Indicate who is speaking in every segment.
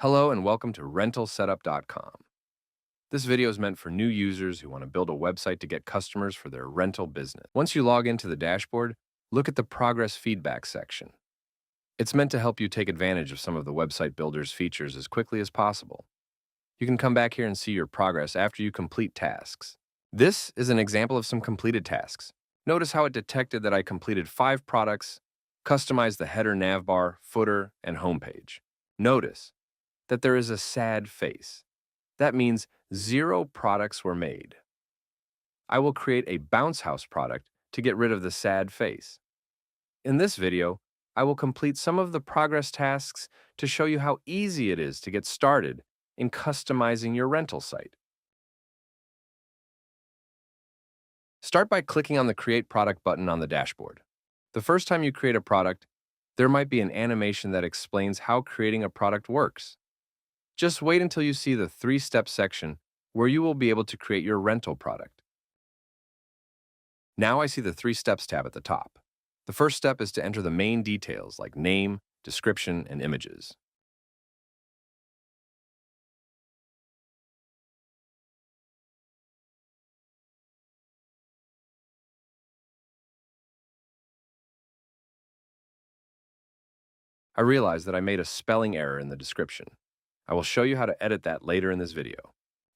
Speaker 1: Hello and welcome to rentalsetup.com. This video is meant for new users who want to build a website to get customers for their rental business. Once you log into the dashboard, look at the progress feedback section. It's meant to help you take advantage of some of the website builder's features as quickly as possible. You can come back here and see your progress after you complete tasks. This is an example of some completed tasks. Notice how it detected that I completed 5 products, customized the header navbar, footer, and homepage. Notice that there is a sad face. That means 0 products were made. I will create a bounce house product to get rid of the sad face. In this video, I will complete some of the progress tasks to show you how easy it is to get started in customizing your rental site. Start by clicking on the Create Product button on the dashboard. The first time you create a product, there might be an animation that explains how creating a product works. Just wait until you see the 3-step section where you will be able to create your rental product. Now I see the 3 steps tab at the top. The first step is to enter the main details like name, description, and images. I realize that I made a spelling error in the description. I will show you how to edit that later in this video.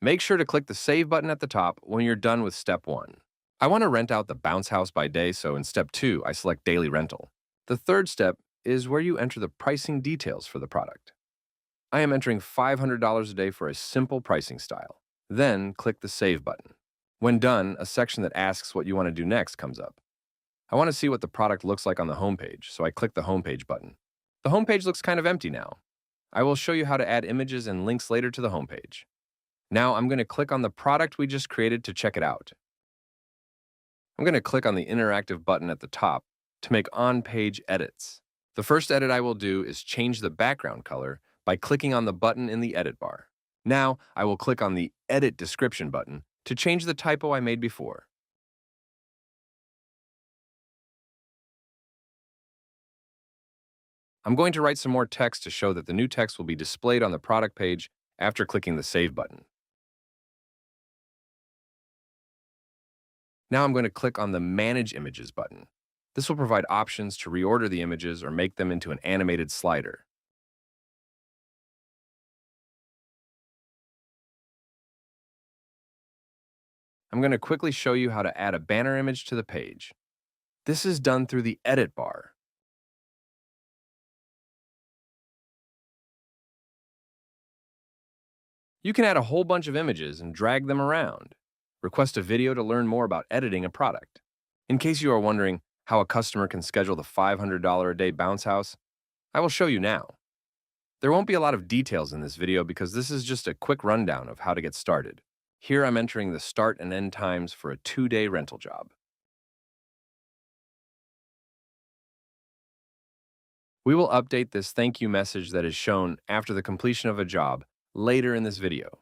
Speaker 1: Make sure to click the Save button at the top when you're done with step 1. I want to rent out the bounce house by day, so in step 2, I select Daily Rental. The third step is where you enter the pricing details for the product. I am entering $500 a day for a simple pricing style. Then click the Save button. When done, a section that asks what you want to do next comes up. I want to see what the product looks like on the homepage, so I click the Homepage button. The homepage looks kind of empty now. I will show you how to add images and links later to the homepage. Now I'm going to click on the product we just created to check it out. I'm going to click on the interactive button at the top to make on-page edits. The first edit I will do is change the background color by clicking on the button in the edit bar. Now I will click on the Edit Description button to change the typo I made before. I'm going to write some more text to show that the new text will be displayed on the product page after clicking the Save button. Now I'm going to click on the Manage Images button. This will provide options to reorder the images or make them into an animated slider. I'm going to quickly show you how to add a banner image to the page. This is done through the Edit bar. You can add a whole bunch of images and drag them around. Request a video to learn more about editing a product. In case you are wondering how a customer can schedule the $500 a day bounce house, I will show you now. There won't be a lot of details in this video because this is just a quick rundown of how to get started. Here I'm entering the start and end times for a 2-day rental job. We will update this thank you message that is shown after the completion of a job later in this video.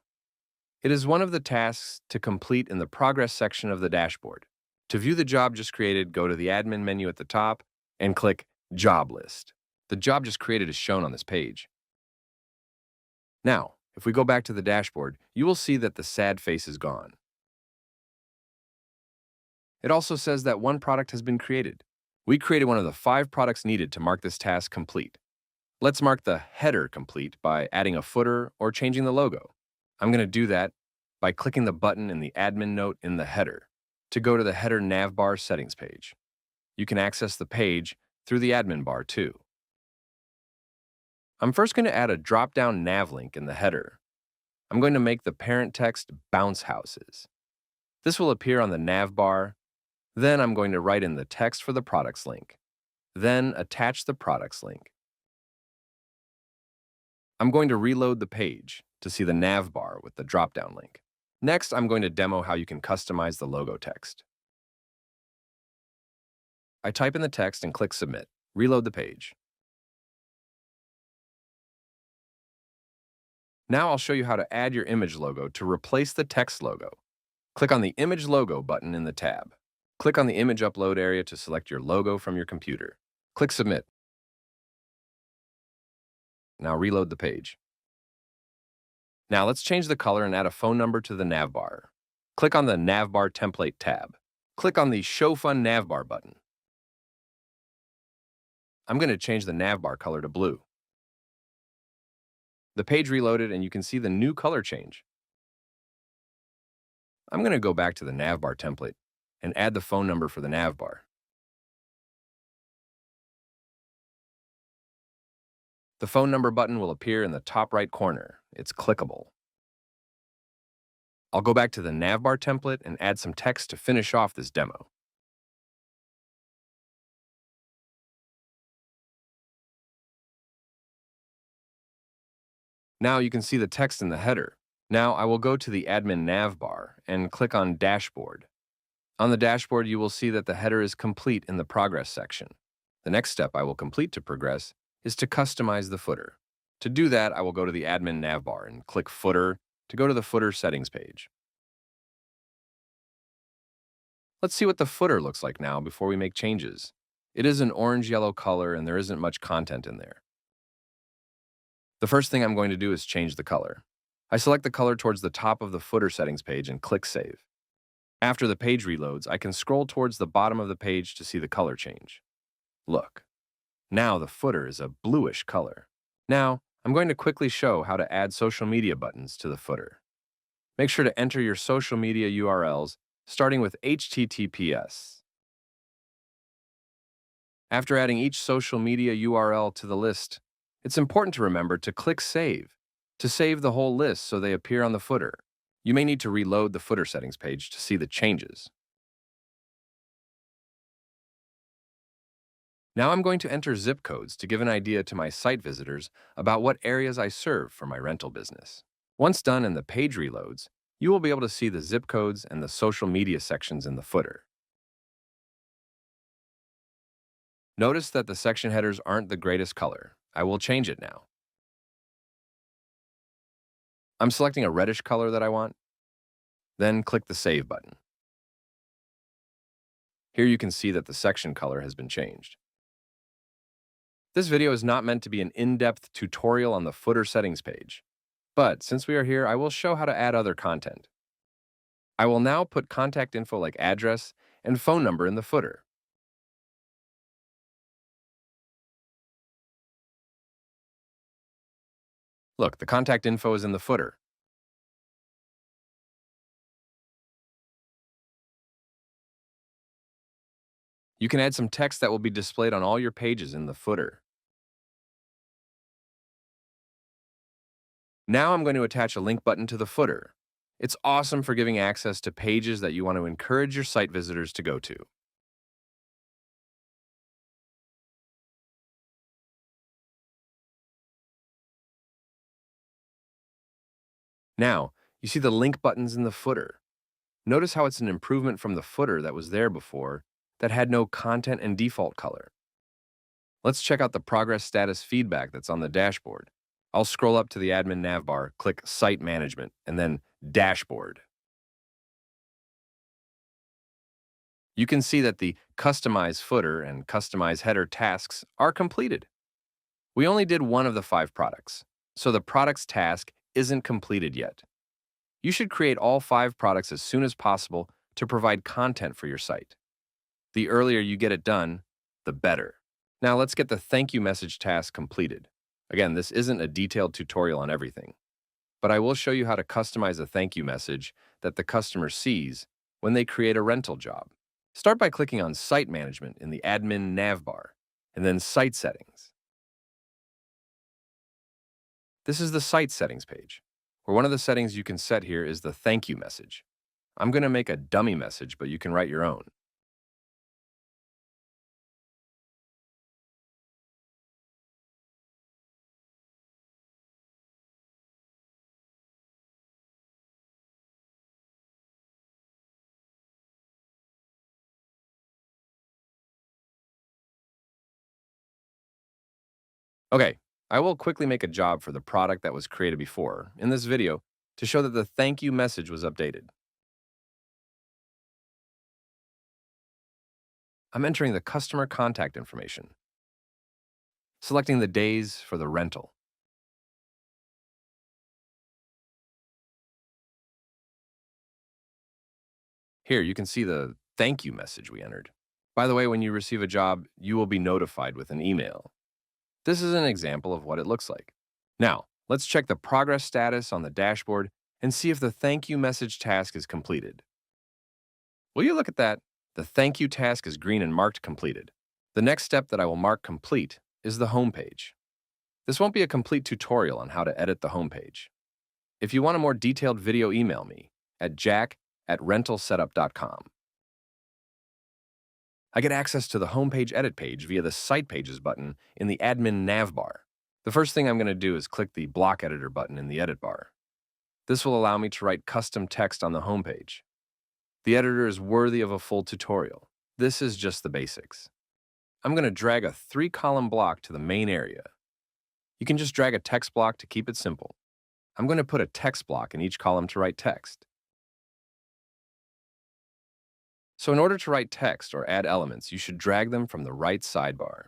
Speaker 1: It is one of the tasks to complete in the progress section of the dashboard. To view the job just created, go to the admin menu at the top and click Job List. The job just created is shown on this page. Now, if we go back to the dashboard, you will see that the sad face is gone. It also says that one product has been created. We created one of the 5 products needed to mark this task complete. Let's mark the header complete by adding a footer or changing the logo. I'm going to do that by clicking the button in the admin note in the header to go to the header navbar settings page. You can access the page through the admin bar too. I'm first going to add a drop-down nav link in the header. I'm going to make the parent text bounce houses. This will appear on the nav bar. Then I'm going to write in the text for the products link. Then attach the products link. I'm going to reload the page to see the nav bar with the drop-down link. Next, I'm going to demo how you can customize the logo text. I type in the text and click Submit. Reload the page. Now I'll show you how to add your image logo to replace the text logo. Click on the Image Logo button in the tab. Click on the Image Upload area to select your logo from your computer. Click Submit. Now reload the page. Now let's change the color and add a phone number to the navbar. Click on the Navbar Template tab. Click on the Show Fun Navbar button. I'm going to change the navbar color to blue. The page reloaded and you can see the new color change. I'm going to go back to the navbar template and add the phone number for the navbar. The phone number button will appear in the top right corner. It's clickable. I'll go back to the navbar template and add some text to finish off this demo. Now you can see the text in the header. Now I will go to the admin navbar and click on Dashboard. On the dashboard, you will see that the header is complete in the progress section. The next step I will complete to progress is to customize the footer. To do that, I will go to the admin navbar and click Footer to go to the footer settings page. Let's see what the footer looks like now before we make changes. It is an orange-yellow color and there isn't much content in there. The first thing I'm going to do is change the color. I select the color towards the top of the footer settings page and click Save. After the page reloads, I can scroll towards the bottom of the page to see the color change. Look. Now the footer is a bluish color. Now, I'm going to quickly show how to add social media buttons to the footer. Make sure to enter your social media URLs, starting with HTTPS. After adding each social media URL to the list, it's important to remember to click Save to save the whole list so they appear on the footer. You may need to reload the footer settings page to see the changes. Now I'm going to enter zip codes to give an idea to my site visitors about what areas I serve for my rental business. Once done and the page reloads, you will be able to see the zip codes and the social media sections in the footer. Notice that the section headers aren't the greatest color. I will change it now. I'm selecting a reddish color that I want, then click the Save button. Here you can see that the section color has been changed. This video is not meant to be an in-depth tutorial on the footer settings page, but since we are here, I will show how to add other content. I will now put contact info like address and phone number in the footer. Look, the contact info is in the footer. You can add some text that will be displayed on all your pages in the footer. Now I'm going to attach a link button to the footer. It's awesome for giving access to pages that you want to encourage your site visitors to go to. Now, you see the link buttons in the footer. Notice how it's an improvement from the footer that was there before that had no content and default color. Let's check out the progress status feedback that's on the dashboard. I'll scroll up to the admin navbar, click Site Management, and then Dashboard. You can see that the Customize Footer and Customize Header tasks are completed. We only did one of the 5 products, so the products task isn't completed yet. You should create all 5 products as soon as possible to provide content for your site. The earlier you get it done, the better. Now let's get the thank you message task completed. Again, this isn't a detailed tutorial on everything, but I will show you how to customize a thank you message that the customer sees when they create a rental job. Start by clicking on Site Management in the Admin navbar, and then Site Settings. This is the Site Settings page, where one of the settings you can set here is the thank you message. I'm going to make a dummy message, but you can write your own. Okay, I will quickly make a job for the product that was created before in this video to show that the thank you message was updated. I'm entering the customer contact information, selecting the days for the rental. Here, you can see the thank you message we entered. By the way, when you receive a job, you will be notified with an email. This is an example of what it looks like. Now, let's check the progress status on the dashboard and see if the thank you message task is completed. Will you look at that? The thank you task is green and marked completed. The next step that I will mark complete is the home page. This won't be a complete tutorial on how to edit the home page. If you want a more detailed video, email me at jack@rentalsetup.com. I get access to the homepage edit page via the Site Pages button in the admin navbar. The first thing I'm going to do is click the Block Editor button in the edit bar. This will allow me to write custom text on the homepage. The editor is worthy of a full tutorial. This is just the basics. I'm going to drag a 3-column block to the main area. You can just drag a text block to keep it simple. I'm going to put a text block in each column to write text. So in order to write text or add elements, you should drag them from the right sidebar.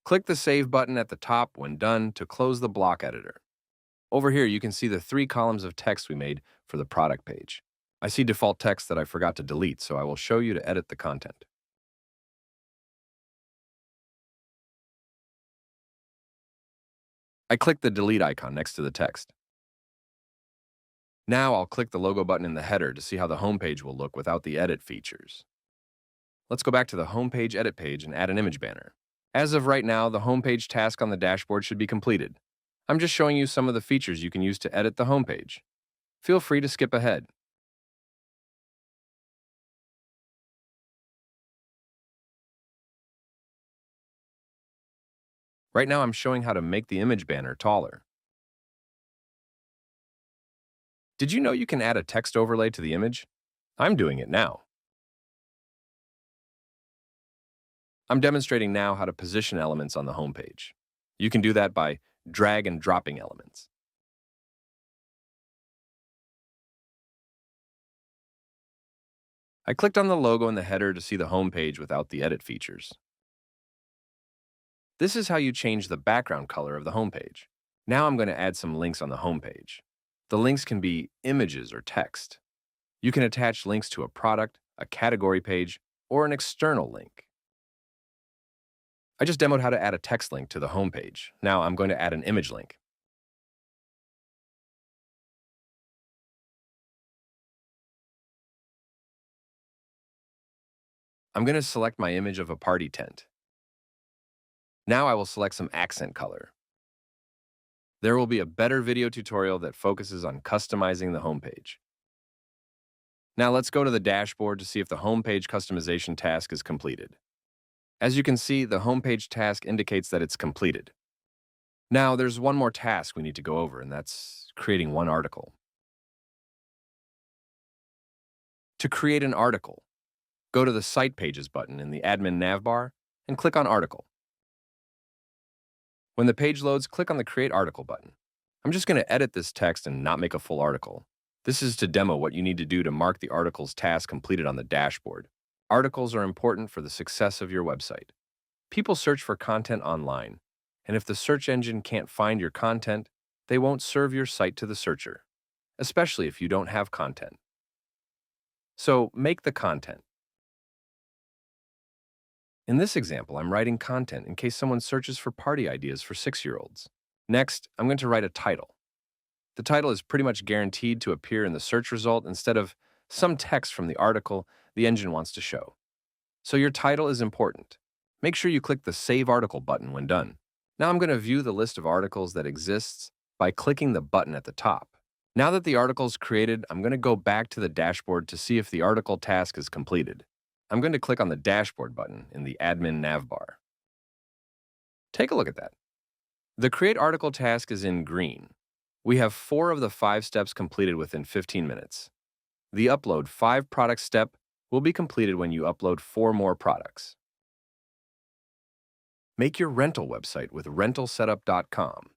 Speaker 1: Click the Save button at the top when done to close the block editor. Over here, you can see the 3 columns of text we made for the product page. I see default text that I forgot to delete, so I will show you to edit the content. I click the delete icon next to the text. Now I'll click the logo button in the header to see how the homepage will look without the edit features. Let's go back to the homepage edit page and add an image banner. As of right now, the homepage task on the dashboard should be completed. I'm just showing you some of the features you can use to edit the homepage. Feel free to skip ahead. Right now, I'm showing how to make the image banner taller. Did you know you can add a text overlay to the image? I'm doing it now. I'm demonstrating now how to position elements on the homepage. You can do that by drag and dropping elements. I clicked on the logo in the header to see the homepage without the edit features. This is how you change the background color of the homepage. Now I'm going to add some links on the homepage. The links can be images or text. You can attach links to a product, a category page, or an external link. I just demoed how to add a text link to the homepage. Now I'm going to add an image link. I'm going to select my image of a party tent. Now I will select some accent color. There will be a better video tutorial that focuses on customizing the homepage. Now let's go to the dashboard to see if the homepage customization task is completed. As you can see, the homepage task indicates that it's completed. Now there's one more task we need to go over, and that's creating one article. To create an article, go to the Site Pages button in the admin navbar and click on Article. When the page loads, click on the Create Article button. I'm just going to edit this text and not make a full article. This is to demo what you need to do to mark the article's task completed on the dashboard. Articles are important for the success of your website. People search for content online, and if the search engine can't find your content, they won't serve your site to the searcher, especially if you don't have content. So make the content. In this example, I'm writing content in case someone searches for party ideas for 6-year-olds. Next, I'm going to write a title. The title is pretty much guaranteed to appear in the search result instead of some text from the article the engine wants to show. So your title is important. Make sure you click the Save Article button when done. Now I'm going to view the list of articles that exists by clicking the button at the top. Now that the article is created, I'm going to go back to the dashboard to see if the article task is completed. I'm going to click on the Dashboard button in the admin navbar. Take a look at that. The Create Article task is in green. We have 4 of the 5 steps completed within 15 minutes. The Upload 5 product step will be completed when you upload 4 more products. Make your rental website with rentalsetup.com.